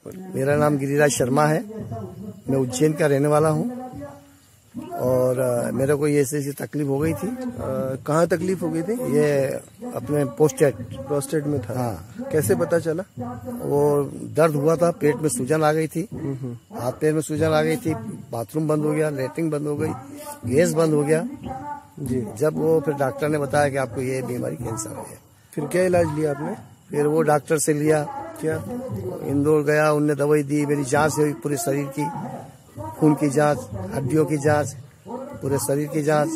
मेरा नाम गिरिराज शर्मा है। मैं उज्जैन का रहने वाला हूँ और मेरे को ये ऐसी तकलीफ हो गई थी। कहाँ तकलीफ हो गई थी? ये अपने प्रोस्टेट में था। हाँ, कैसे पता चला? वो दर्द हुआ था, पेट में सूजन आ गई थी, हाथ पैर में सूजन आ गई थी, बाथरूम बंद हो गया, लैट्रिन बंद हो गई, गैस बंद हो गया जी। जब वो फिर डॉक्टर ने बताया कि आपको ये बीमारी कैंसर है। फिर क्या इलाज लिया आपने? फिर वो डॉक्टर से लिया, क्या इंदौर गया, उनने दवाई दी, मेरी जांच हुई पूरे शरीर की, खून की जांच, हड्डियों की जांच, पूरे शरीर की जांच,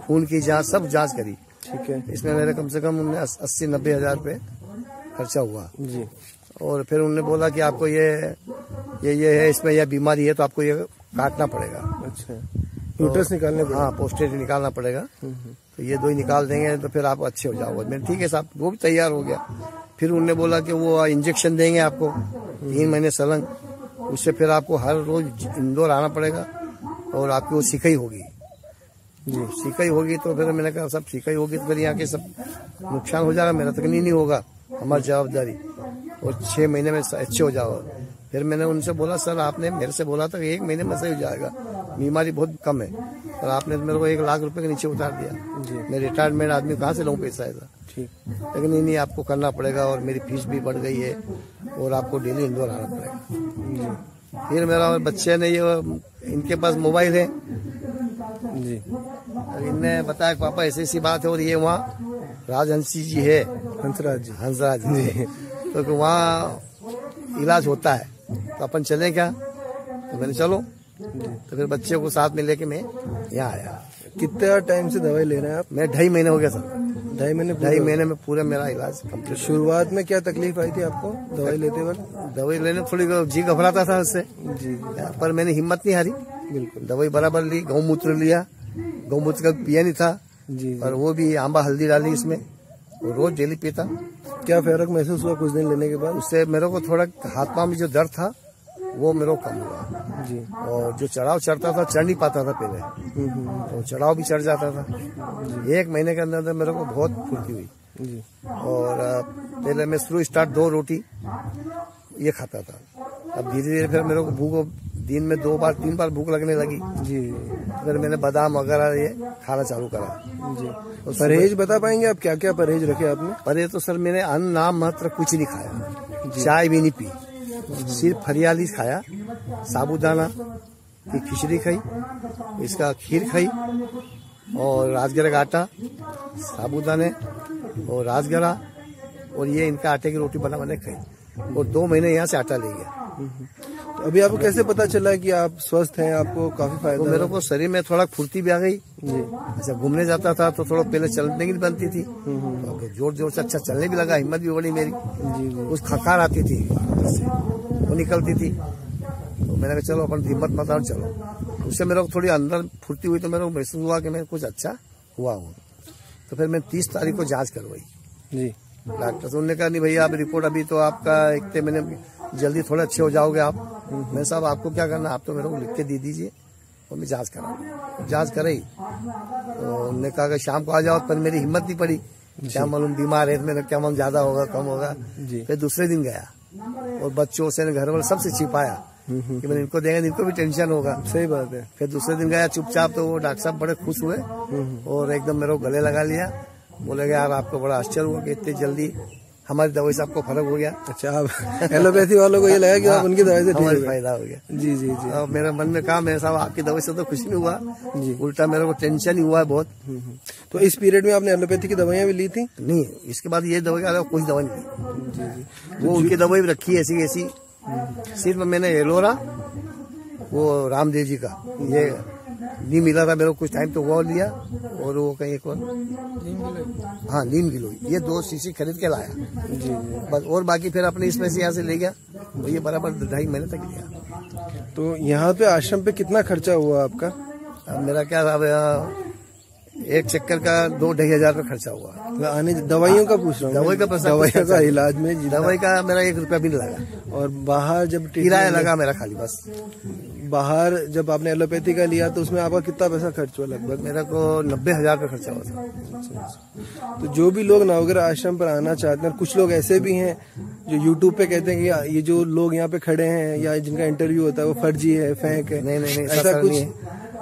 खून की जांच, सब जांच करी। ठीक है। इसमें मेरे कम से कम 80-90 हजार रुपये खर्चा हुआ जी। और फिर उन्होंने बोला कि आपको ये है, इसमें यह बीमारी है तो आपको ये काटना पड़ेगा। अच्छा, यूट्रस निकालने पड़ेगा? हाँ, प्रोस्टेट निकालना पड़ेगा। तो ये 2 निकाल देंगे तो फिर आप अच्छे हो जाओगे। मैंने ठीक है साहब, वो भी तैयार हो गया। फिर उन्होंने बोला कि वो इंजेक्शन देंगे आपको 3 महीने सलंग, उससे फिर आपको हर रोज इंदौर आना पड़ेगा और आपकी वो सिकाई होगी जी। सिकाई होगी तो फिर मैंने कहा सब सिकाई होगी तो फिर यहाँ के सब नुकसान हो जाएगा, मेरा तक नहीं होगा, हमारी जवाबदारी, और 6 महीने में अच्छे हो जाओगे। फिर मैंने उनसे बोला सर आपने मेरे से बोला था कि 1 महीने में सही हो जाएगा, बीमारी बहुत कम है, और आपने मेरे को 1 लाख रुपए के नीचे उतार दिया जी। मैं रिटायरमेंट आदमी कहाँ से लूँ पैसा ऐसा? ठीक, लेकिन नहीं आपको करना पड़ेगा और मेरी फीस भी बढ़ गई है और आपको डेली इंदौर आना पड़ेगा जी। फिर मेरा बच्चे ने ये, इनके पास मोबाइल है जी, इनने बताया पापा ऐसी बात है और ये वहाँ राजहंसी जी है, हंसराज जी तो वहाँ इलाज होता है तो अपन चले क्या? तो मैंने चलो, तो फिर बच्चे को साथ में लेके मैं यहाँ आया। कितना टाइम से दवाई ले रहे हैं आप? मैं 2.5 महीने हो गया सर। 2.5 महीने में पूरा मेरा इलाज कंप्लीट। शुरुआत में क्या तकलीफ आई थी आपको दवाई लेते वक्त? दवाई लेने थोड़ी जी घबराता था उससे जी, पर मैंने हिम्मत नहीं हारी, बिल्कुल दवाई बराबर ली। गौमूत्र लिया, गौमूत्र का पिया नहीं था जी, और वो भी आंबा हल्दी डाली इसमें, वो रोज डेली पीता। क्या फर्क महसूस हुआ कुछ दिन लेने के बाद? उससे मेरे को थोड़ा हाथ पांव में जो दर्द था वो मेरे को कम हुआ जी, और जो चढ़ाव चढ़ता था चढ़ नहीं पाता था पहले, तो चढ़ाव भी चढ़ जाता था। 1 महीने के अंदर मेरे को बहुत फुर्ती हुई जी। और पहले मैं स्टार्ट 2 रोटी ये खाता था, अब धीरे धीरे फिर मेरे को भूख दिन में 2 बार 3 बार भूख लगने लगी जी। फिर मैंने बादाम वगैरह ये खाना चालू करा जी। तो परहेज बता पाएंगे आप, क्या क्या परहेज रखे आपने? परहेज तो सर मैंने अन्न नाम मात्र कुछ नहीं खाया, चाय भी नहीं पी, सिर्फ हरियाली खाया, साबूदाना की खिचड़ी खाई, इसका खीर खाई और राजगिरा का आटा, साबूदाने और राजगिरा और ये इनका आटे की रोटी बना खाई और 2 महीने यहाँ से आटा ले गया। तो अभी आपको कैसे पता चला कि आप स्वस्थ हैं, आपको काफी फायदा? तो मेरे को शरीर में थोड़ा फुर्ती भी आ गई जी। अच्छा, घूमने जाता था तो थोड़ा पहले चलने की बनती थी, तो जोर जोर से अच्छा चलने भी लगा, हिम्मत भी बढ़ी मेरी जी। उस खकार आती थी वो निकलती थी, तो मैंने कहा चलो अपन हिम्मत मत आओ चलो। उससे मेरे को थोड़ी अंदर फुर्ती हुई तो मेरे को महसूस हुआ कि मैं कुछ अच्छा हुआ हूँ। तो फिर मैं 30 तारीख को जांच करवाई जी। डॉक्टर से उन्होंने कहा नहीं भैया आप रिपोर्ट अभी तो आपका 1 महीने जल्दी थोड़े अच्छे हो जाओगे आप। मैं साहब आपको क्या करना, आप तो मेरे को लिख के दे दीजिए और मैं जांच करा। जांच कराई तो उन्होंने कहा कि शाम को आ जाओ, पर मेरी हिम्मत नहीं पड़ी, क्या मालूम बीमार है, मैंने क्या मालूम ज्यादा होगा कम होगा। फिर दूसरे दिन गया और बच्चों से घर वाले सबसे छिपाया कि मैंने इनको देंगे, इनको भी टेंशन होगा। सही बात है। फिर दूसरे दिन गया चुपचाप, तो वो डॉक्टर साहब बड़े खुश हुए और एकदम मेरे को गले लगा लिया, बोले यार आपको बड़ा आश्चर्य हुआ कि इतनी जल्दी हमारी दवाई से आपको फर्क हो गया। अच्छा, आप एलोपैथी वालों को ये लगा कि आप उनकी दवाई से ठीक फायदा हो गया जी जी जी। अब मेरे मन में कहा, मेरे साहब आपकी दवाई से तो कुछ नहीं हुआ जी, उल्टा मेरे को टेंशन ही हुआ है बहुत। तो इस पीरियड में आपने एलोपैथी की दवाइयाँ भी ली थी? नहीं, इसके बाद ये दवाई का कुछ दवा नहीं जी जी। वो उनकी दवाई भी रखी है ऐसी, सिर्फ मैंने एलोरा वो रामदेव जी का ये नीम मिला था मेरे को कुछ टाइम, तो वो लिया और वो कहीं एक और हाँ नीम गिलोय, ये 2 शीशी खरीद के लाया जी बस, और बाकी फिर अपने इसमें से यहाँ से ले गया, तो ये बराबर 2.5 महीने तक लिया। तो यहाँ पे आश्रम पे कितना खर्चा हुआ आपका? अब मेरा क्या था, 1 चक्कर का 2-2.5 हजार का खर्चा हुआ। आने दवाइयों का पूछ रहा हूँ, दवाइयों का इलाज में? दवाई का मेरा 1 रुपया भी नहीं लगा, और बाहर जब किराया लगा मेरा खाली बस बाहर जब आपने एलोपैथी का लिया तो उसमें आपका कितना पैसा खर्च हुआ लगभग? मेरा को 90,000 रुपये खर्चा हुआ था। तो जो भी लोग नवग्रह आश्रम पर आना चाहते हैं, कुछ लोग ऐसे भी हैं जो यूट्यूब पे कहते हैं कि ये जो लोग यहाँ पे खड़े हैं या जिनका इंटरव्यू होता है वो फर्जी है, फेक है। नहीं, ऐसा कुछ?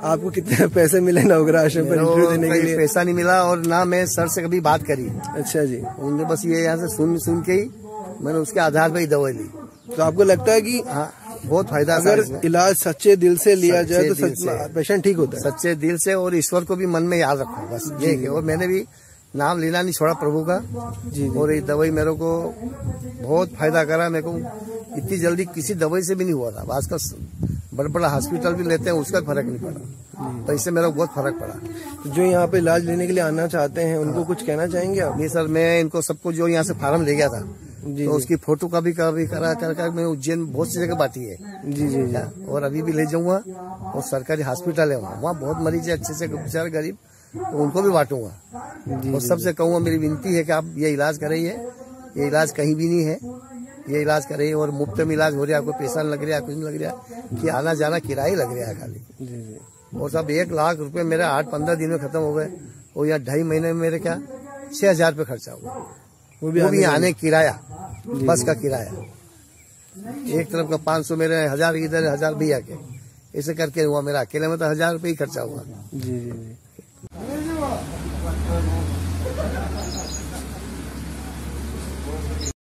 आपको कितने पैसे मिले नवग्रह आश्रम पर इंटरव्यू देने के लिए? पैसा नहीं मिला और ना मैं सर से कभी बात करी। अच्छा जी। उन्होंने बस ये यहाँ से सुन के ही मैंने उसके आधार पर ही दवाई ली। तो आपको लगता है कि हाँ, बहुत फायदा अगर इलाज सच्चे दिल से लिया जाए तो सच पेशेंट ठीक होता है? सच्चे दिल से, और ईश्वर को भी मन में याद रखो, बस ये है। और मैंने भी नाम लेना नहीं छोड़ा प्रभु का जी। और ये दवाई मेरे को बहुत फायदा करा। मेरे को इतनी जल्दी किसी दवाई से भी नहीं हुआ था। आजकल बड़ा बड़ा हॉस्पिटल भी लेते हैं, उसका फर्क नहीं पड़ा, तो इससे मेरा बहुत फर्क पड़ा। तो जो यहाँ पे इलाज लेने के लिए आना चाहते हैं उनको कुछ कहना चाहेंगे आप? नहीं सर, मैं इनको सबको जो यहाँ से फार्म ले गया था तो उसकी फोटो का भी करा कर मैं उज्जैन बहुत सी जगह बांटी है जी। और अभी भी ले जाऊंगा। और सरकारी हॉस्पिटल है वहाँ बहुत मरीज है अच्छे से बेचारे गरीब, तो उनको भी बांटूंगा। और सबसे कहूँगा, मेरी विनती है कि आप ये इलाज करिए। ये इलाज कहीं भी नहीं है, ये इलाज करिए और मुफ्त में इलाज हो रहा है। कोई पैसा नहीं लग रहा, कुछ नहीं लग रहा कि आना जाना किराया लग रहा है खाली। और सब 1 लाख रुपए मेरे 8-15 दिन में खत्म हो गए। और यहाँ 2.5 महीने में मेरे क्या 6,000 रुपये खर्चा हुआ, वो भी आने किराया, बस का किराया। एक तरफ का 500 मेरे 1,000 इधर 1,000 भी आके, ऐसे करके हुआ। मेरा अकेले में तो 1,000 रुपये ही खर्चा हुआ। जी।